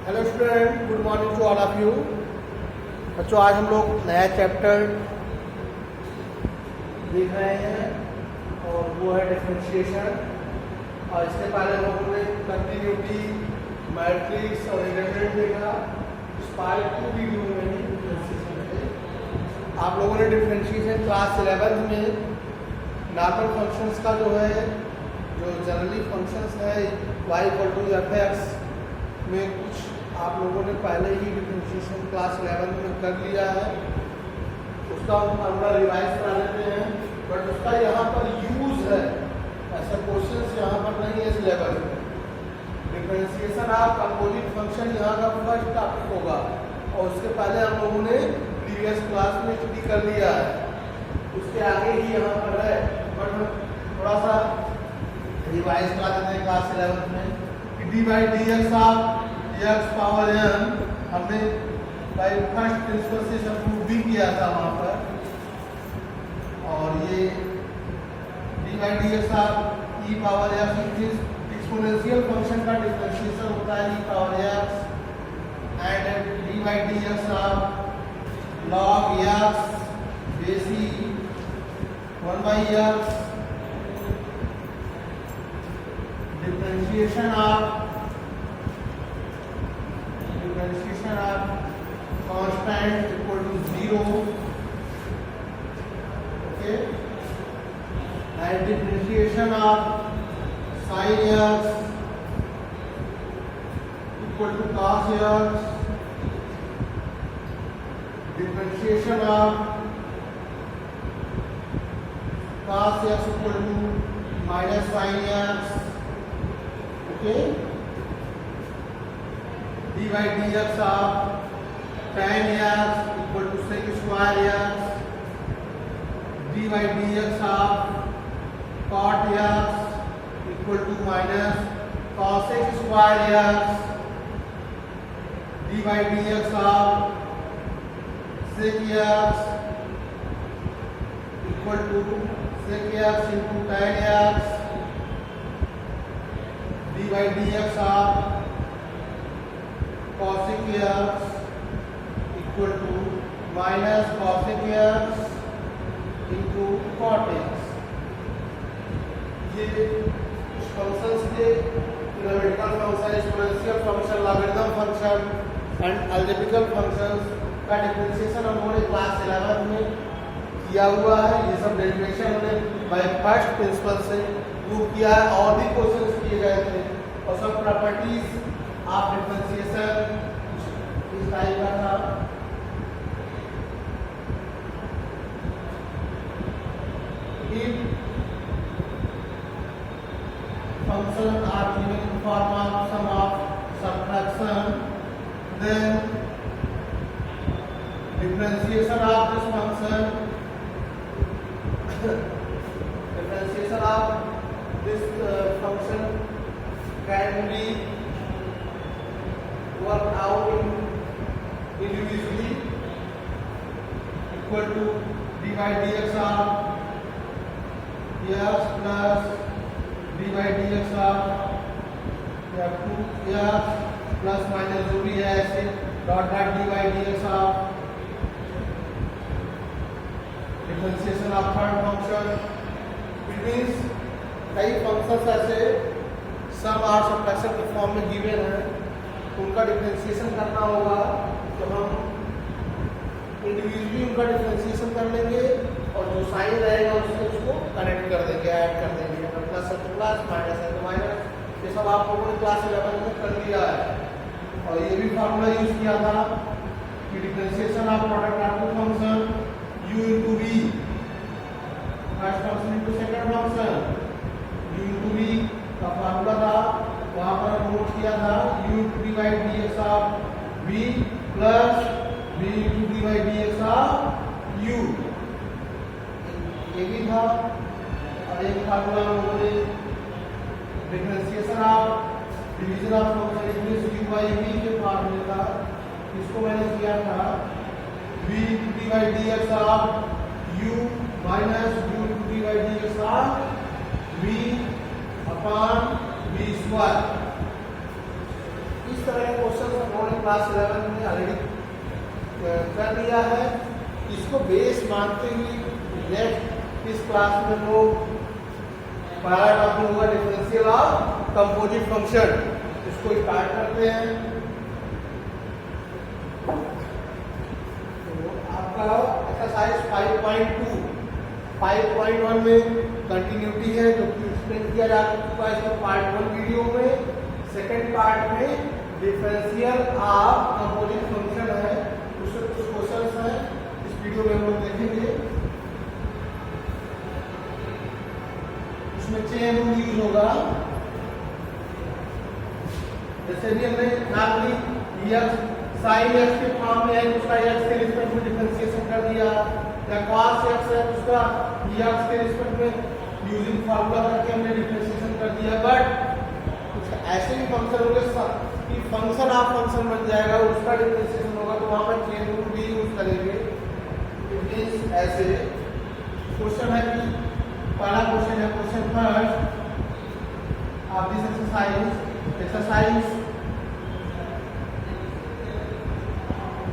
Hello student, good morning to all of you. बच्चों, आज हम लोग नया चैप्टर देख रहे हैं और वो है डिफरेंशिएशन। और इसके पहले हम लोगों ने कंटिन्यूटी, मैट्रिक्स और इंटीग्रेट देखा। इस पार्ट 2 वीडियो में ही डिफरेंशिएशन है। आप लोगों ने डिफरेंशिएशन क्लास 11 में नॉर्मल फंक्शंस का जो है, जो जनरली फंक्शंस है y = f(x) में कुछ आप लोगों ने पहले ही डिफरेंशिएशन क्लास 11 में कर लिया है। उसका हम थोड़ा रिवाइज करा लेते हैं, बट उसका यहाँ पर यूज है, ऐसा क्वेश्चंस यहाँ पर नहीं है इस लेवल में। डिफरेंशिएशन ऑफ कंपोजिट फंक्शन यहाँ का फर्स्ट टॉपिक होगा और उसके पहले हम लोगों ने प्रीवियस क्लास में स्टडी कर लिया है। उसके आगे ही यहाँ पर है, बट थोड़ा सा रिवाइज करा देते हैं क्लास 11 में कि dy/dx of x power n हमने बाय फर्स्ट प्रिंसिपल से प्रूव भी किया था वहाँ पर। और ये dy/dx of e power x exponential function का डिफरेंशिएशन होता है e power x, and dy/dx of log x बेसी 1/x differentiation of constant equal to 0, okay, and differentiation of sin x equal to cos x, differentiation of cos x equal to minus sin x, okay, dy/dx of tan x equal to sec square x, dy/dx of cot x equal to minus cosec square x, dy/dx of sec x equal to sec x into tan x, dy/dx of cosec x equal to minus cosec x into cot x। ये कुछ functions थे, grammatical function, exponential function, logarithm function and algebraic functions का differentiation हम लोगों ने class 11 में किया हुआ है। ये सब डेरिवेशन हमने बाय फर्स्ट प्रिंसिपल से प्रूव किया है और भी क्वेश्चंस किए गए थे। और सब प्रॉपर्टीज ऑफ डिफरेंशिएशन इस टाइप का था। If function are given in form of sum of subtraction, then differentiation of this function can be worked out individually equal to dy/dx of x plus dy/dx of f2x plus minus जो भी है ऐसे dot dy/dx of differentiation of third function. It means कई functions ऐसे सम और subtraction के form में given है, उनका डिफरेंशिएशन करना होगा तो हम इंडिविजुअली उनका डिफरेंशिएशन कर लेंगे और जो साइन रहेगा उससे उसको कनेक्ट कर देंगे, ऐड कर देंगे, प्लस है तो प्लस, माइनस है तो माइनस। ये सब आप लोगों ने क्लास 11 में कर लिया है। और ये भी फार्मूला यूज किया था कि differentiation of product of two function u into v, first function into second function, u into v का फार्मूला था, वहां पर नोट किया था u into dy/dx of v plus v into dy/dx of u, ये भी था। और एक फार्मूला हम लोगों ने differentiation of division of function English u/v के फार्मूले का, इसको मैंने किया था v dy/dx of u minus u dy/dx of v upon v square। इस तरह के क्वेश्चन लोगों ने क्लास 11 में ऑलरेडी कर लिया है। इसको बेस मानते हुए नेक्स्ट इस क्लास में लोग पहला टॉपिक होगा डिफरेंशियल ऑफ कंपोजिट फंक्शन। इसको स्टार्ट करते हैं। तो आपका एक्सरसाइज 5.2 5.1 में कंटिन्यूटी है जो कि एक्सप्लेन किया जा चुका है इसमें पार्ट 1 वीडियो में। सेकंड पार्ट में डिफरेंशियल ऑफ कंपोजिट फंक्शन है, उससे कुछ क्वेश्चंस हैं इस वीडियो में हम लोग देखेंगे। उसमें चेन रूल यूज होगा। जैसे भी हमने नॉर्मली x sin x के फॉर्म में है उसका x के रिस्पेक्ट में डिफरेंशिएशन कर दिया, या cos x है उसका x के रिस्पेक्ट में यूजिंग फार्मूला करके हमने डिफरेंशिएशन कर दिया। बट कुछ ऐसे भी फंक्शन होंगे कि फंक्शन ऑफ फंक्शन बन जाएगा, उसका डिफरेंशिएशन होगा, तो वहां पर चेन रूल भी यूज करेंगे। मींस ऐसे क्वेश्चन है कि पहला क्वेश्चन है question first of this exercise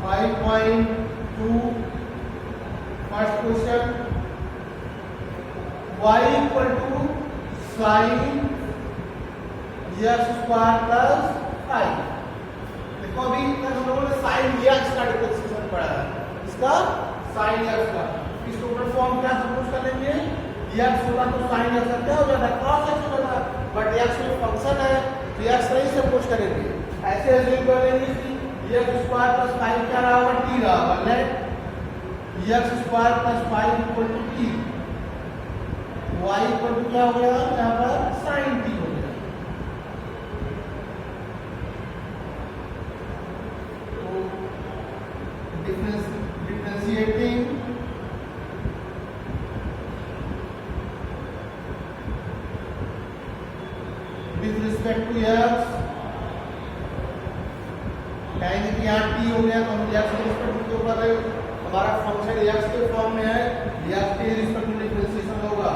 5.2 first question y equal to sine x square plus 5। देखो अभी तक हम लोगों ने साइन x का डिफरेंशिएशन पढ़ा है, इसका साइन x का। इस टोटल फॉर्म क्या सपोज कर लेंगे, x होगा तो साइन x क्या हो जाता है, cos x हो जाता है। बट x में फंक्शन है तो x नहीं सपोज करेंगे, ऐसे एज्यूम कर लेंगे कि x स्क्वायर प्लस 5 क्या रहा होगा, t रहा होगा। Let x square plus 5 equal to t, y equal to क्या हो गया यहाँ पर sin t हो गया। तो differentiating with respect to x, कहेंगे कि यहाँ t हो गया तो हम x के रिस्पेक्ट में क्यों कर रहे हो, हमारा फंक्शन x के फॉर्म में है, x के रिस्पेक्ट में डिफरेंशिएशन होगा।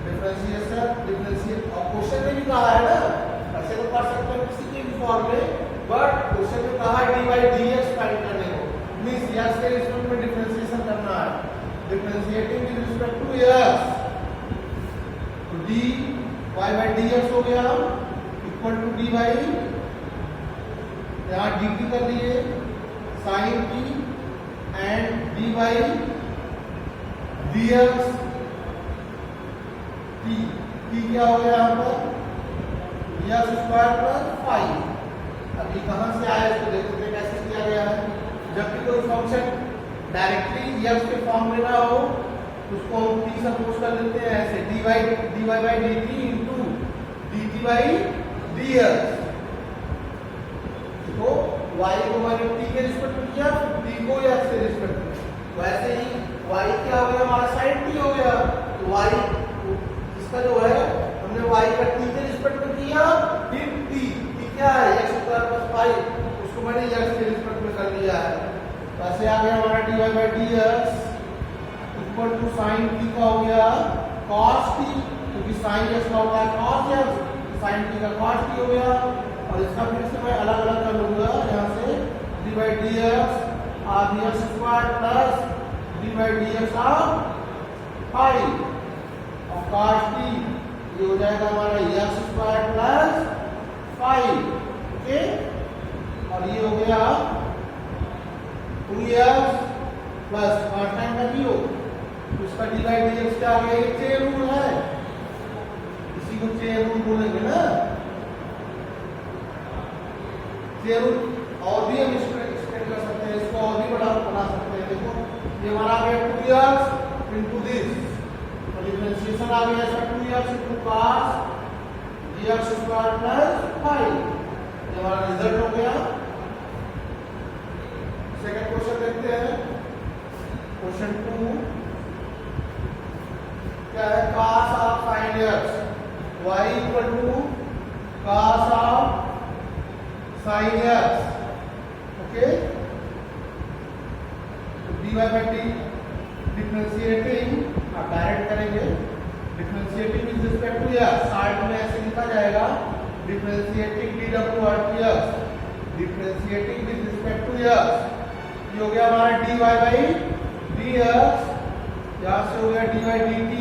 डिफरेंशिएट और क्वेश्चन में भी कहा है ना, ऐसे तो कर सकते हैं किसी के भी फॉर्म में, बट क्वेश्चन में कहा है dy/dx फाइंड करने को, मींस x के रिस्पेक्ट में डिफरेंशिएशन करना है। Differentiating with respect to x, तो dy by dx हो गया इक्वल टू dy, यहाँ dt कर लिए sin t and dy dx t क्या हो गया यहाँ पर x स्क्वायर प्लस 5। अब ये कहाँ से आया इसको देखते हैं कैसे किया गया है। जब भी कोई फंक्शन डायरेक्टली x के फॉर्म में ना हो उसको हम t सपोज कर लेते हैं ऐसे dy by dt into dt by dx। तो y को मैंने t के रिस्पेक्ट में किया, t को x के रिस्पेक्ट में, वैसे ही y क्या हो गया हमारा sin t हो गया। तो y इसका जो है हमने y का t के रिस्पेक्ट में किया, फिर t क्या है x स्क्वायर प्लस 5, उसको मैंने x के रिस्पेक्ट में कर दिया है। वैसे आ गया हमारा dy by dx equal to sine t का हो गया cos t, क्योंकि साइन x का होता है cos x, साइन t का cos t हो गया। और इसका फिर से मैं अलग अलग कर लूंगा यहाँ से d by dx और dx square plus d by dx of 5 और cos t ये हो जाएगा हमारा x स्क्वायर प्लस 5। ओके, और ये हो गया 2x प्लस फर्स्ट टाइम का 0, उसका dy dx क्या आ गया, ये चेन रूल है, इसी को चेन रूल बोलेंगे ना। चेन रूल और भी हम एक्सप्लेन कर सकते हैं, इसको और भी बना सकते हैं। देखो ये हमारा आ गया 2x इनटू दिस, और डिफरेंशिएशन आ गया इसका 2x into cos dx square plus 5, ये हमारा रिजल्ट हो गया। सेकंड क्वेश्चन देखते हैं, क्वेश्चन 2 क्या है, cos of sin x, y equal to cos of sin x। Okay, तो dy by dt डिफरेंशिएटिंग आप डायरेक्ट करेंगे, differentiating with respect to x, side में ऐसे लिखा जाएगा differentiating dw/dx, differentiating with respect to x, ये हो गया हमारा dy बाई dx, यहाँ से हो गया dy dt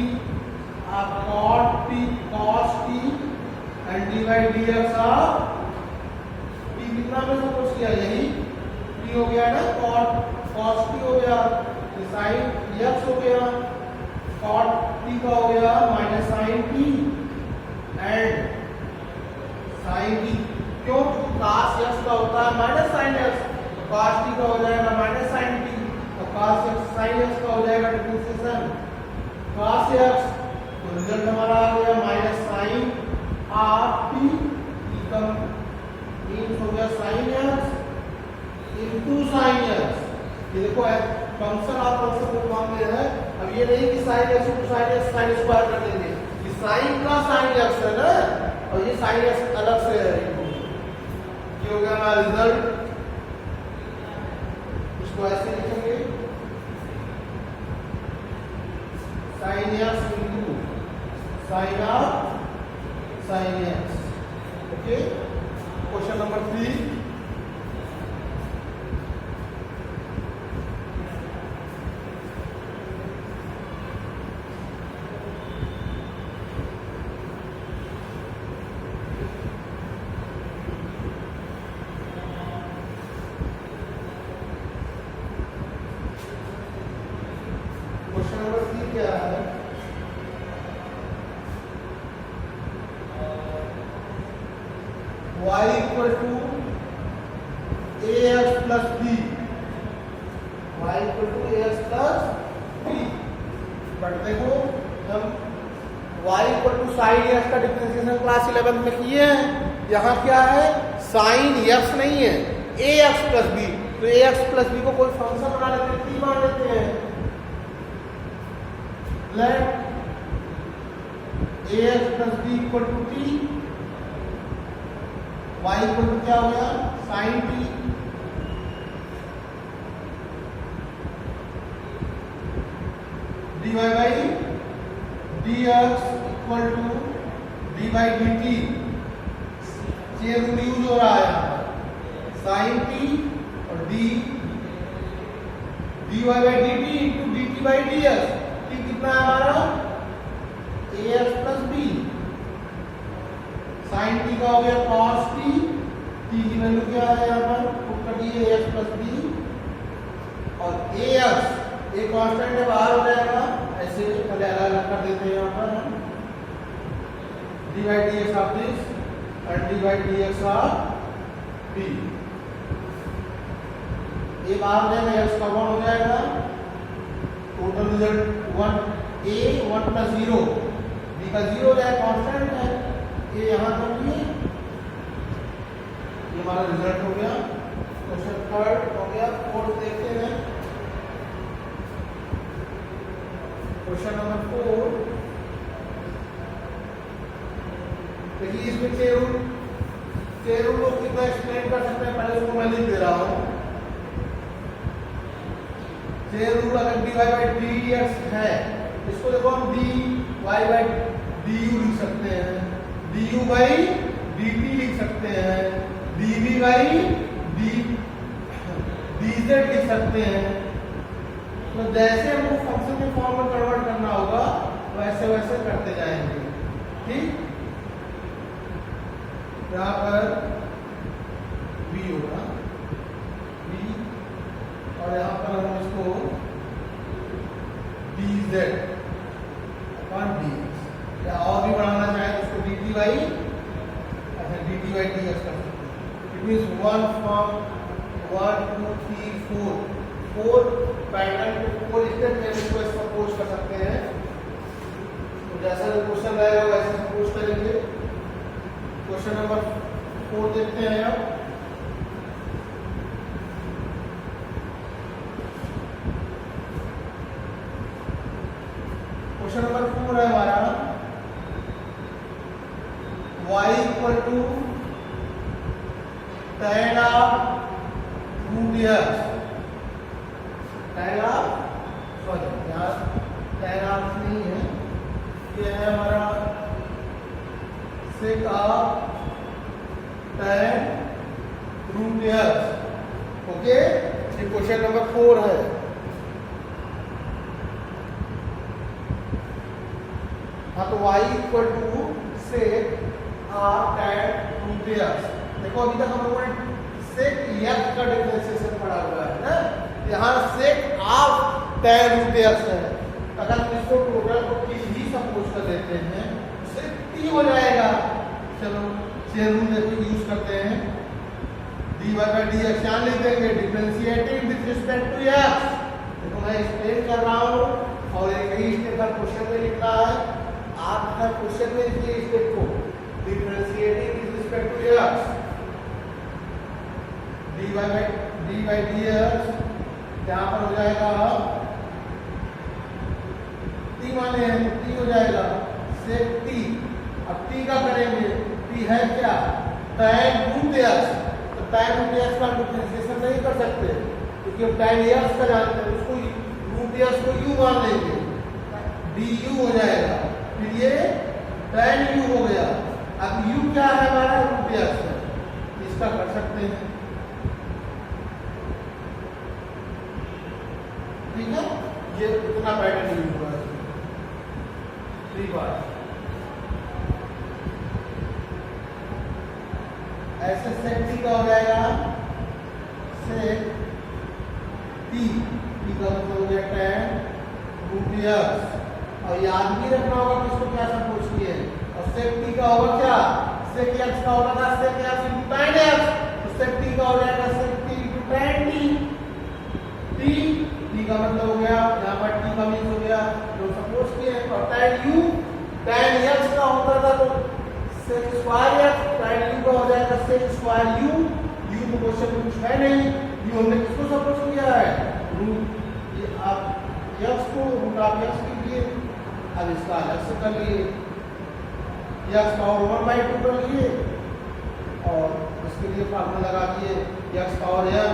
cot t cos t and dy dx t कितना में सपोज किया, यही t हो गया ना, cos t हो गया, sin x हो गया, cot t का हो गया minus sin t and sin t, क्यों, cos x का होता है minus sin x, cos t का हो जाएगा माइनस sin t, तो cos x sin x का हो जाएगा डिफरेंशिएशन cos x, तो रिजल्ट हमारा आ गया minus sin r t means हो गया sin x into sin x। ये देखो फंक्शन ऑफ फंक्शन को फॉर्म में है, अब ये नहीं कि sin x into sin x sin square कर देंगे, ये sin का sin x है ना, और ये sin x अलग से है, ये हो गया हमारा रिजल्ट। इसको ऐसे लिखेंगे sin x into sin r sin x। Okay, question number 3, question number 3 क्या है, y equal to ax plus b, y equal to ax plus b, but देखो हम y equal to sine x का differentiation class 11 में किए हैं, यहाँ क्या है साइन x नहीं है ax प्लस b, तो ax प्लस b को कोई फंक्शन बना लेते हैं, t मान लेते हैं, let ax plus b equal to t, y equal to क्या हो गया sin t, dy by dx equal to d by dt, ये रूल यूज हो रहा है sin t और d dy by dt into dt by dx, t कितना है हमारा ax plus b, sin t का हो गया cos t, t की वैल्यू क्या है यहाँ पर पुट कर दिए ax प्लस b, और ax एक कांस्टेंट है बाहर हो जाएगा, ऐसे पहले अलग अलग कर देते हैं यहाँ पर हम, d by dx of this and d by dx of b, ये बाहर हो जाएगा, x का 1 हो जाएगा, total result 1 a 1 plus 0, b का 0 हो जाएगा, कांस्टेंट है, ये यहाँ कर लिए, ये हमारा रिजल्ट हो गया। क्वेश्चन 3 हो गया। 4 देखते हैं, क्वेश्चन नंबर 4, देखिए इसमें चेयर रूल को कितना एक्सप्लेन कर सकते हैं, पहले उसको मैं लिख दे रहा हूँ। चेयर रूल अगर dy बाई dx है, इसको देखो हम dy बाई du लिख सकते हैं, du बाई dt लिख सकते हैं, dv बाई dz लिख सकते हैं। तो जैसे हमको फंक्शन के फॉर्म में कन्वर्ट करना होगा वैसे वैसे करते जाएंगे, ठीक। यहाँ पर v होगा v, और यहाँ पर हम इसको dz अपन dx, या और भी बढ़ाना चाहे तो उसको dt by dt by dx कर सकते हैं। इट मीन्स 1 फ्रॉम 1 2 3 4 पैटर्न को 4 स्टेप में इसको सपोज कर सकते हैं। तो जैसा क्वेश्चन रहेगा वैसे सपोज करेंगे। क्वेश्चन नंबर 4 देखते हैं अब। क्वेश्चन नंबर 4 है हमारा y इक्वल टू tan of root x, tan of sorry यार tan ऑफ नहीं है, ये है हमारा sec of tan root x. Okay, ये क्वेश्चन नंबर 4 है। हाँ, तो y equal to sec r tan root x. देखो अभी तक हम लोगों ने सेक x का डिफरेंशिएशन पढ़ा हुआ है ना, यहाँ सेक r tan रूट एक्स है। अगर हम इसको टोटल को t ही सपोज कर देते हैं तो सिर्फ t हो जाएगा। चलो चेन रूल देखो यूज करते हैं, dy बाई dx यहाँ लिख देंगे differentiating with respect to x। देखो मैं एक्सप्लेन कर रहा हूँ और एक ही स्टेप का क्वेश्चन में लिखना है। आपका क्वेश्चन में लिखिए स्टेप को differentiating with respect to x, dy by dx यहाँ पर हो जाएगा t माने हैं तो t हो जाएगा सेक t। अब t का करेंगे, t है क्या tan रूट x, तो tan रूट x का डिफरेंशिएशन नहीं कर सकते क्योंकि हम tan x का जानते हैं, उसको रूट x को u मान लेंगे, du हो जाएगा। फिर ये tan u हो गया। अब u क्या है हमारा रूट x है, इसका कर सकते हैं। ठीक है, ये इतना पैटर्न यूज हुआ है 3 बार। ऐसे सेक t का हो जाएगा सेक t, t का मतलब हो गया tan रूट x। और याद भी रखना होगा कि इसको क्या सपोज किए, और सेक t का होगा क्या सेक x का होगा ना सेक x इनटू tan x, तो सेक t का हो जाएगा सेक t इनटू tan t का मतलब हो गया यहाँ पर t का मीन्स हो गया जो सपोज किए। और tan u tan x का होता था तो sec square x, tan u का हो जाएगा सेक स्क्वायर u। u तो क्वेश्चन में कुछ है नहीं, u हमने किसको सपोज किया है रूट, ये आप x को रूट आप x कीजिए। अब इसका अलग से कर लिए, x पावर 1/2 कर लिए और इसके लिए फार्मूला लगा दिए x power n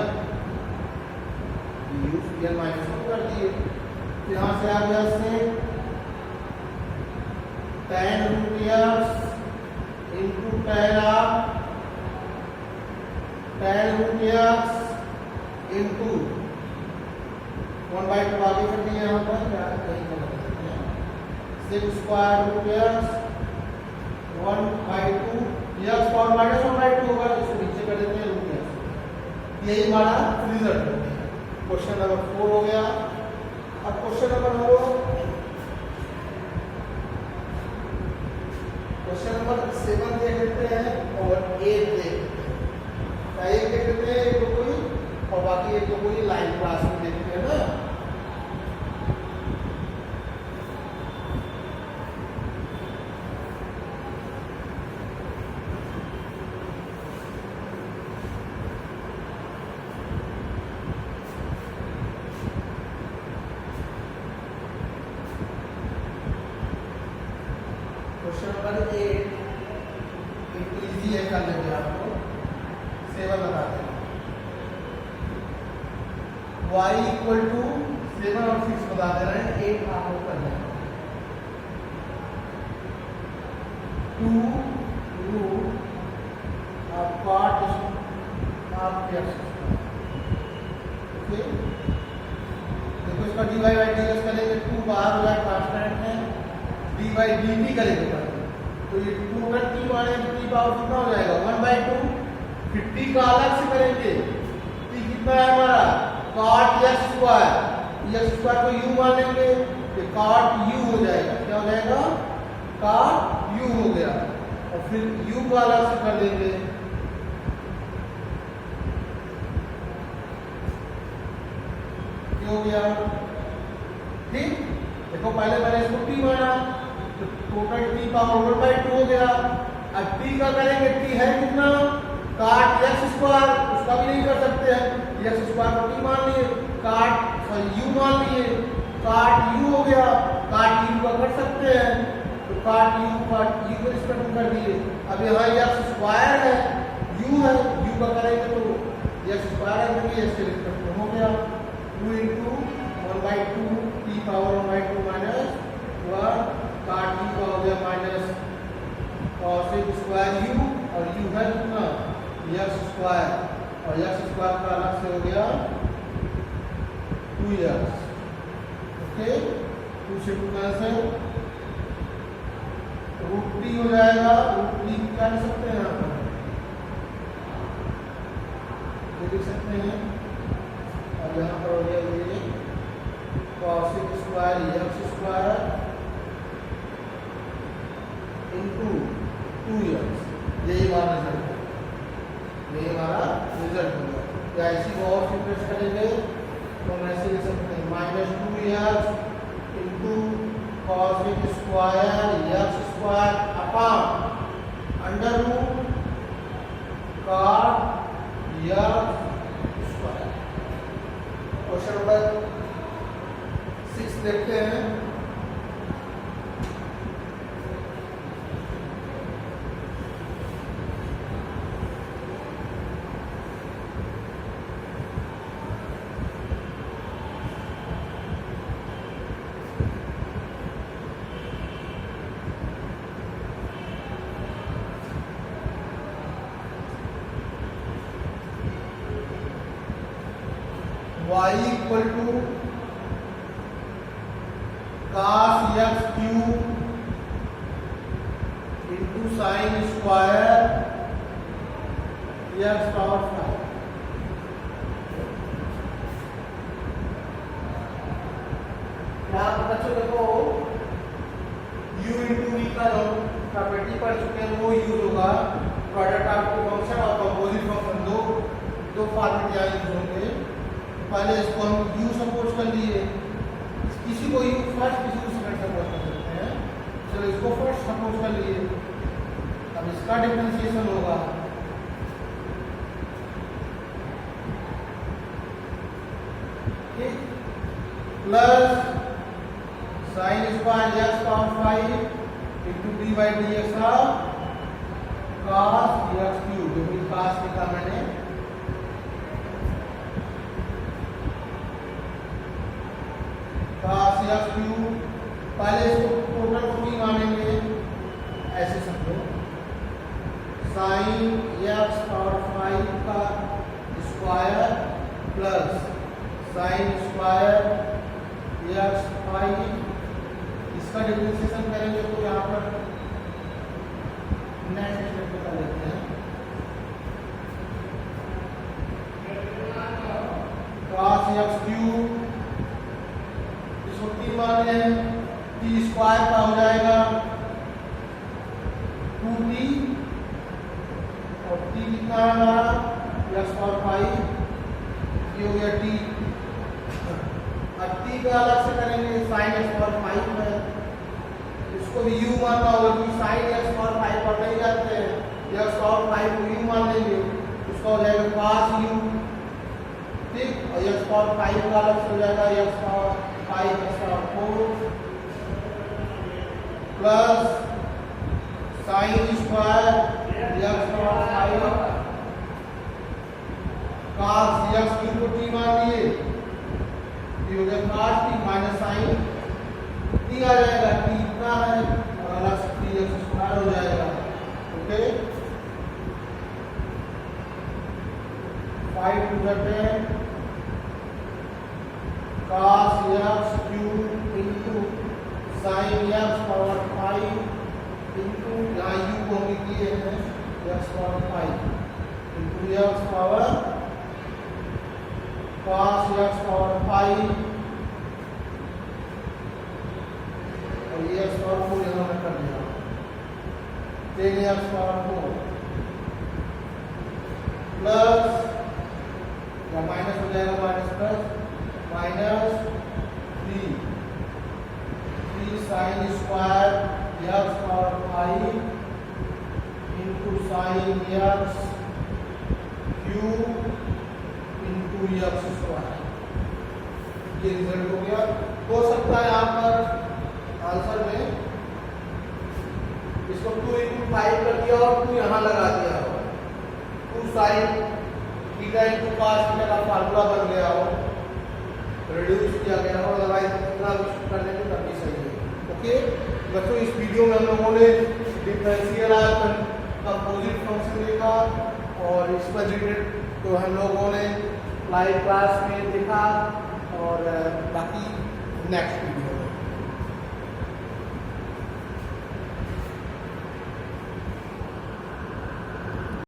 n minus 1 कर दिए। तो यहाँ से आ गया से tan root x into tan root x into 1/2 आगे कर दिया यहाँ पर sec square root x 1/2 x power minus 1/2 होगा, इसको नीचे कर देते हैं रूट x। यही हमारा रिजल्ट हो गया। क्वेश्चन नंबर 4 हो गया। अब क्वेश्चन नंबर हम लोग क्वेश्चन नंबर 7 देख लेते हैं और 8 देख लेते हैं। एक देख लेते हैं एक तो कोई, और बाकी एक तो कोई लाइन क्लास में देखते हैं ना। क्वेश्चन नंबर 8 एक इजी है, कर लेंगे आपको 7 बताते हैं। y इक्वल टू 7 और 6 बता दे रहे हैं, 8 आप लोग कर लेंगे 2 root part of x। Okay, देखो इसका dy बाई dx करेंगे, 2 बाहर हो जाए कांस्टेंट है, d बाई dt करेंगे तो ये टोटल t माने t पावर कितना हो जाएगा 1/2। फिर t का अलग से करेंगे, t कितना है हमारा cot x स्क्वायर को u मान लेंगे, ये cot u हो जाएगा। क्या हो जाएगा cot u हो गया, और फिर u का अलग से कर देंगे। क्या हो गया, ठीक। देखो पहले मैंने इसको t माना तो टोटल t पावर 1/2 हो गया। अब t का करेंगे, t है कितना cot x स्क्वायर, उसका भी नहीं कर सकते हैं, x स्क्वायर को t मान लिए, cot u मान लिए, cot u हो गया, cot u का कर सकते हैं तो cot u को रिस्पेक्ट कर दिए। अब यहाँ x स्क्वायर है, u है, u का करेंगे तो x स्क्वायर है क्योंकि x के रिस्पेक्ट में हो गया 2 × 1/2 t power 1/2 minus 1 cot u का हो गया माइनस cos स्क्वायर u, और u है कितना x स्क्वायर और यक्स स्क्वायर का अलग से हो गया 2x। ओके, 2 से 2 कैंसिल, √3 हो जाएगा। √3 क्या लिख सकते हैं यहाँ पर, ये लिख सकते हैं। और यहाँ पर हो गया ये cos square x square into 2x। यही हमारा रिजल्ट है, यही हमारा रिजल्ट होगा। या इसी को और सिंपलेक्स करेंगे तो हम ऐसे लिख सकते हैं -2x into cos square x square upon under root cot x square. Question number 6 देखते हैं। y equal to cos x cube into sine square x power 5। यहाँ पर बच्चों देखो u इंटू v का जो प्रॉपर्टी पढ़ चुके हैं वो यूज होगा। प्रोडक्ट आपको फंक्शन और कंपोजिट फंक्शन दो फॉर्मेट यहाँ यूज होंगे। पहले इसको हम u सपोज कर लिए, किसी को u फर्स्ट किसी को सेकंड सपोज कर सकते हैं। चलो इसको फर्स्ट सपोज कर लिए, अब इसका डिफरेंशिएशन होगा plus sine square x power 5 into D by D x cos x cube, जो भी cos लिखा मैंने, cos x क्यूब। पहले इसको टोटल को भी मानेंगे, ऐसे समझो साइन x पावर 5 का square plus sine square x 5, इसका डिफरेंशिएशन करेंगे तो यहाँ पर नेक्स्ट स्टेप बता लेते हैं। cos x क्यूब इसको 3 मान लें, t स्क्वायर का हो जाएगा 2t और t कितना है हमारा x पावर 5, ये हो गया t। अब t का अलग से करेंगे sin x पावर 5 है, इसको भी u मानना होगा क्योंकि sin x पावर 5 पर नहीं जाते हैं, x पावर 5 को u मान लेंगे, उसका हो जाएगा cos u। ठीक, और x पावर 5 का अलग से हो जाएगा x power 5 x power 4 plus sine square x power 5 cos x cube को t मान लिए, ये हो गया cos t minus sine t आ जाएगा, t इतना है और अलग से 3x स्क्वायर हो जाएगा। Okay, 5 to the 10 cos x cube into sine x power 5 into यहाँ u को हम किए हैं x power 5 into x power cos x power 5 और ये x पावर 4 यहाँ में कर दिया 10x पावर 4 प्लस या माइनस हो जाएगा, minus plus minus 3 sign square x power 5 into sine x cube into x square. ये रिजल्ट हो गया। हो सकता है यहाँ पर आंसर में इसको 2 इंटू 5 कर दिया और 2 यहाँ लगा दिया हो, 2 sine theta into cos theta का फार्मूला बन गया हो, रिड्यूस किया गया हो, अदरवाइज इतना करने में तब भी सही है। ओके बच्चों, इस वीडियो में हम लोगों ने डिफरेंशियल कंपोजिट फंक्शन देखा, और इस पर रिलेटेड तो हम लोगों ने लाइव क्लास में देखा और बाकी नेक्स्ट वीडियो